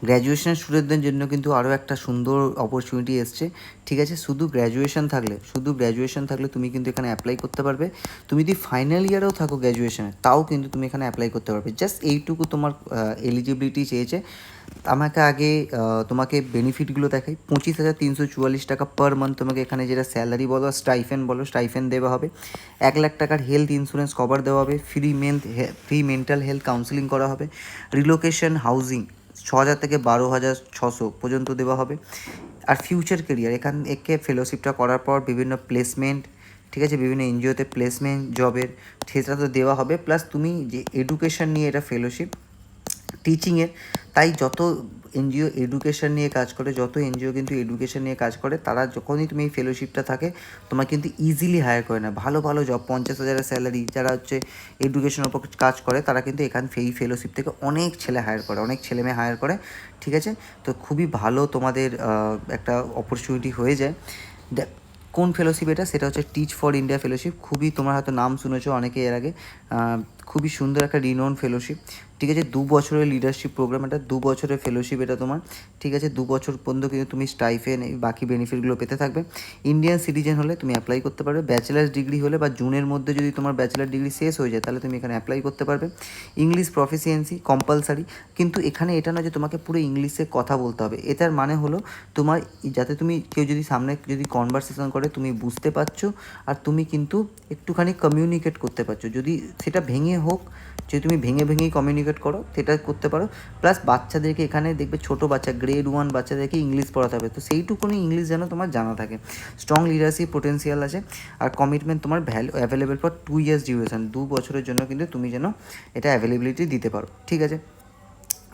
Graduation স্টুডেন্টদের জন্য কিন্তু আরও একটা সুন্দর অপরচুনিটি এসছে, ঠিক আছে। শুধু গ্র্যাজুয়েশন থাকলে তুমি কিন্তু এখানে অ্যাপ্লাই করতে পারবে। তুমি যদি ফাইনাল ইয়ারেও থাকো গ্র্যাজুয়েশনে, তাও কিন্তু তুমি এখানে অ্যাপ্লাই করতে পারবে। জাস্ট এইটুকু তোমার এলিজিবিলিটি চেয়েছে। আমাকে আগে তোমাকে বেনিফিটগুলো দেখাই। 25,344 টাকা পার মান্থ তোমাকে এখানে যেটা স্যালারি বলো, স্টাইফেন দেওয়া হবে। 1 লাখ টাকার হেলথ ইন্স্যুরেন্স কভার দেওয়া হবে। ফ্রি মেন্টাল হেলথ কাউন্সিলিং করা হবে। রিলোকেশন হাউজিং 6,000 থেকে 12,600 পর্যন্ত দেওয়া হবে। আর ফিউচার কেরিয়ার একে ফেলোশিপটা করার পর বিভিন্ন প্লেসমেন্ট, ঠিক আছে, বিভিন্ন এনজিওতে প্লেসমেন্ট জবের সেটা তো দেওয়া হবে। প্লাস তুমি যে এডুকেশন নিয়ে এটা ফেলোশিপ টিচিংয়ের, তাই যত এনজিও এডুকেশন নিয়ে কাজ করে, কিন্তু এডুকেশন নিয়ে কাজ করে, তারা যখনই তুমি এই ফেলোশিপটা থাকে তোমার কিন্তু ইজিলি হায়ার করে না। ভালো ভালো জব 50,000 স্যালারি যারা হচ্ছে এডুকেশনের ওপর কাজ করে, তারা কিন্তু এই ফেলোশিপ থেকে অনেক ছেলে মেয়ে হায়ার করে, ঠিক আছে। তো খুবই ভালো তোমাদের একটা অপরচুনিটি হয়ে যায়। কোন ফেলোশিপ এটা? সেটা হচ্ছে টিচ ফর ইন্ডিয়া ফেলোশিপ। খুবই তোমরা হয়তো নাম শুনেছো অনেকে এর আগে। খুবই সুন্দর একটা রিনোন ফেলোশিপ, ঠিক আছে। 2 বছরের লিডারশিপ প্রোগ্রাম, এটা 2 বছরের ফেলোশিপ এটা তোমার, ঠিক আছে। 2 বছর পর্যন্ত কিন্তু তুমি স্টাইফেন বাকি বেনিফিটগুলো পেতে থাকবে। ইন্ডিয়ান সিটিজেন হলে তুমি অ্যাপ্লাই করতে পারবে। ব্যাচেলার্স ডিগ্রি হলে বা জুনের মধ্যে যদি তোমার ব্যাচেলার ডিগ্রি শেষ হয়ে যায়, তাহলে তুমি এখানে অ্যাপ্লাই করতে পারবে। ইংলিশ প্রফিসিয়েন্সি কম্পালসারি, কিন্তু এখানে এটা না যে তোমাকে পুরো ইংলিশে কথা বলতে হবে। এটার মানে হলো তোমার যাতে তুমি কেউ যদি সামনে যদি কনভারসেশন করে তুমি বুঝতে পারছো, আর তুমি কিন্তু একটুখানি কমিউনিকেট করতে পারছো। যদি সেটা ভেঙে হোক, যদি তুমি ভেঙেই কমিউনিকেট করো, সেটা করতে পারো। প্লাস বাচ্চাদেরকে এখানে দেখবে ছোটো বাচ্চা গ্রেড 1 বাচ্চাদেরকে ইংলিশ পড়াতে হবে, তো সেইটুকুনি ইংলিশ যেন তোমার জানা থাকে। স্ট্রং লিডারশিপ পোটেন্সিয়াল আছে। আর কমিটমেন্ট তোমার অ্যাভেলেবেল ফর 2 ইয়ার্স ডিউরেশন, 2 বছরের জন্য কিন্তু তুমি যেন এটা অ্যাভেলেবিলিটি দিতে পারো, ঠিক আছে।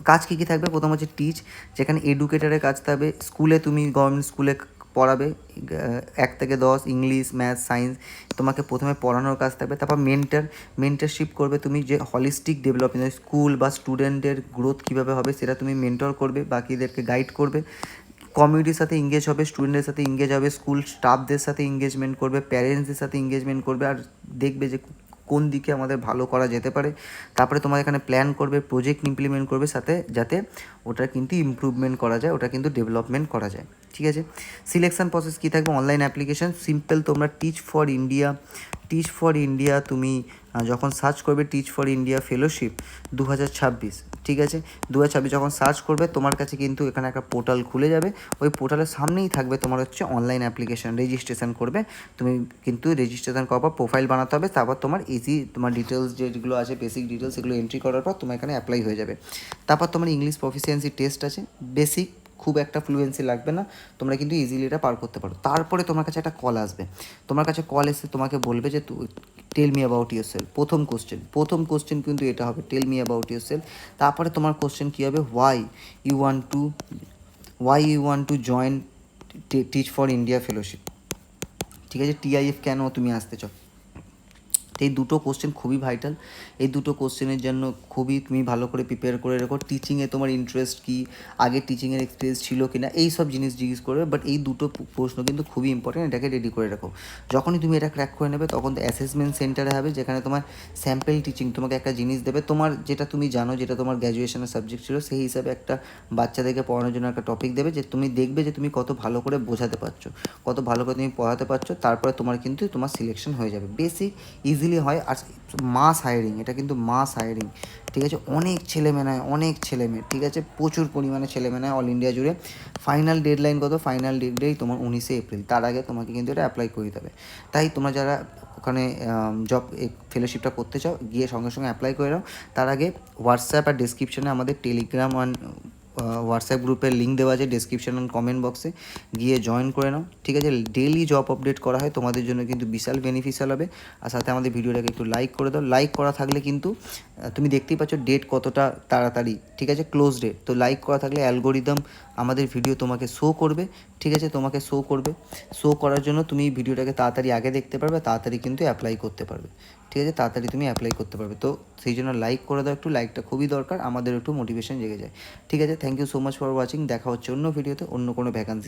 কাজ কী কী থাকবে? প্রথম হচ্ছে টিচ, যেখানে এডুকেটারের কাজ থাকবে। স্কুলে তুমি গভর্নমেন্ট স্কুলে পড়াবে 1 থেকে 10 ইংলিশ, ম্যাথ, সায়েন্স তোমাকে প্রথমে পড়ানোর কাজ থাকবে। তারপর মেন্টারশিপ করবে তুমি, যে হলিস্টিক ডেভেলপমেন্ট স্কুল বা স্টুডেন্টের গ্রোথ কীভাবে হবে সেটা তুমি মেন্টর করবে, বাকিদেরকে গাইড করবে। কমিউনিটির সাথে এঙ্গেজ হবে, স্টুডেন্টের সাথে এঙ্গেজ হবে, স্কুল স্টাফদের সাথে এঙ্গেজমেন্ট করবে, প্যারেন্টসদের সাথে এঙ্গেজমেন্ট করবে, আর দেখবে যে কোন দিকে আমাদের ভালো করা যেতে পারে। তারপরে তোমার এখানে প্ল্যান করবে, প্রজেক্ট ইমপ্লিমেন্ট করবে, সাথে যাতে ওটা কিন্তু ইমপ্রুভমেন্ট করা যায়, ওটা কিন্তু ডেভেলপমেন্ট করা যায়, ঠিক আছে। সিলেকশন প্রসেস কী থাকবে? Online application simple. তোমরা টিচ ফর ইন্ডিয়া তুমি যখন সার্চ করবে টিচ ফর ইন্ডিয়া ফেলোশিপ 2026, ঠিক আছে, 2026 যখন সার্চ করবে তোমার কাছে কিন্তু এখানে একটা পোর্টাল খুলে যাবে। ওই পোর্টালের সামনেই থাকবে তোমার হচ্ছে অনলাইন অ্যাপ্লিকেশন, রেজিস্ট্রেশন করবে তুমি। কিন্তু রেজিস্ট্রেশন করার পর প্রোফাইল বানাতে হবে, তারপর তোমার তোমার ডিটেলস যেগুলো আছে বেসিক ডিটেলস সেগুলো এন্ট্রি করার পর তোমার এখানে অ্যাপ্লাই হয়ে যাবে। তারপর তোমার ইংলিশ প্রফিসিয়েন্সি টেস্ট আছে, বেসিক, খুব একটা ফ্লুয়েন্সি লাগবে না, তোমরা কিন্তু ইজিলি এটা পার করতে পারো। তারপরে তোমার কাছে একটা কল আসবে, তোমার কাছে কল এসে তোমাকে বলবে যে tell me about yourself. প্রথম কোশ্চেন কিন্তু এটা হবে, tell me about yourself. তারপরে তোমার কোশ্চেন কী হবে? Why you want to join Teach for India fellowship, ঠিক আছে, TIF কেন তুমি আসতে চাও। এই দুটো কোশ্চেন খুবই ভাইটাল। এই দুটো কোশ্চেনের জন্য খুবই তুমি ভালো করে প্রিপেয়ার করে রেখো। টিচিংয়ে তোমার ইন্টারেস্ট কী, আগে টিচিংয়ের এক্সপিরিয়েন্স ছিল কি না, এই সব জিনিস জিজ্ঞেস করবে। বাট এই দুটো প্রশ্ন কিন্তু খুবই ইম্পর্টেন্ট, এটাকে রেডি করে রাখো। যখনই তুমি এটা ক্র্যাক করে নেবে, তখন তো অ্যাসেসমেন্ট সেন্টারে হবে, যেখানে তোমার স্যাম্পল টিচিং, তোমাকে একটা জিনিস দেবে, তোমার যেটা তুমি জানো, যেটা তোমার গ্র্যাজুয়েশনের সাবজেক্ট ছিল, সেই হিসাবে একটা বাচ্চাদেরকে পড়ানোর জন্য একটা টপিক দেবে, যে তুমি দেখবে যে তুমি কত ভালো করে বোঝাতে পারছো, কত ভালো করে তুমি পড়াতে পারছো। তারপরে তোমার সিলেকশন হয়ে যাবে। বেসিক ইজিলি হয়। আর মাস হায়ারিং, এটা কিন্তু মাস হায়ারিং, ঠিক আছে। অনেক ছেলেমেয়ে, ঠিক আছে, প্রচুর পরিমাণে ছেলেমেয়ে নেয় অল ইন্ডিয়া জুড়ে। ফাইনাল ডেডলাইন তোমার 19শে এপ্রিল, তার আগে তোমাকে কিন্তু এটা অ্যাপ্লাই করে দিতে হবে। তাই তোমরা যারা ওখানে জব ফেলোশিপটা করতে চাও, গিয়ে সঙ্গে সঙ্গে অ্যাপ্লাই করে নাও। তার আগে হোয়াটসঅ্যাপ আর ডিসক্রিপশনে আমাদের টেলিগ্রাম আর হোয়াটসঅ্যাপ গ্রুপের লিঙ্ক দেওয়া আছে ডিসক্রিপশন অ্যান্ড কমেন্ট বক্সে, গিয়ে জয়েন করে নাও, ঠিক আছে। ডেইলি জব আপডেট করা হয়, তোমাদের জন্য কিন্তু বিশাল বেনিফিশিয়াল হবে। আর সাথে আমাদের ভিডিওটাকে একটু লাইক করে দাও। লাইক করা থাকলে কিন্তু তুমি দেখতেই পাচ্ছ ডেট কতটা তাড়াতাড়ি, ঠিক আছে, ক্লোজ ডেট। তো লাইক করা থাকলে অ্যালগোরিদম আমাদের ভিডিও তোমাকে শো করবে, ঠিক আছে, শো করার জন্য তুমি ভিডিওটাকে তাড়াতাড়ি আগে দেখতে পারবে, তাড়াতাড়ি কিন্তু অ্যাপ্লাই করতে পারবে, ঠিক আছে, তাড়াতাড়ি তুমি অ্যাপ্লাই করতে পারবে। তো সেই জন্য লাইক করে দাও, একটু লাইকটা খুবই দরকার, আমাদের একটু মোটিভেশন জেগে যায়, ঠিক আছে। Thank you so much for watching. দেখা হচ্ছে অন্য ভিডিওতে অন্য কোনো ভ্যাকান্সি।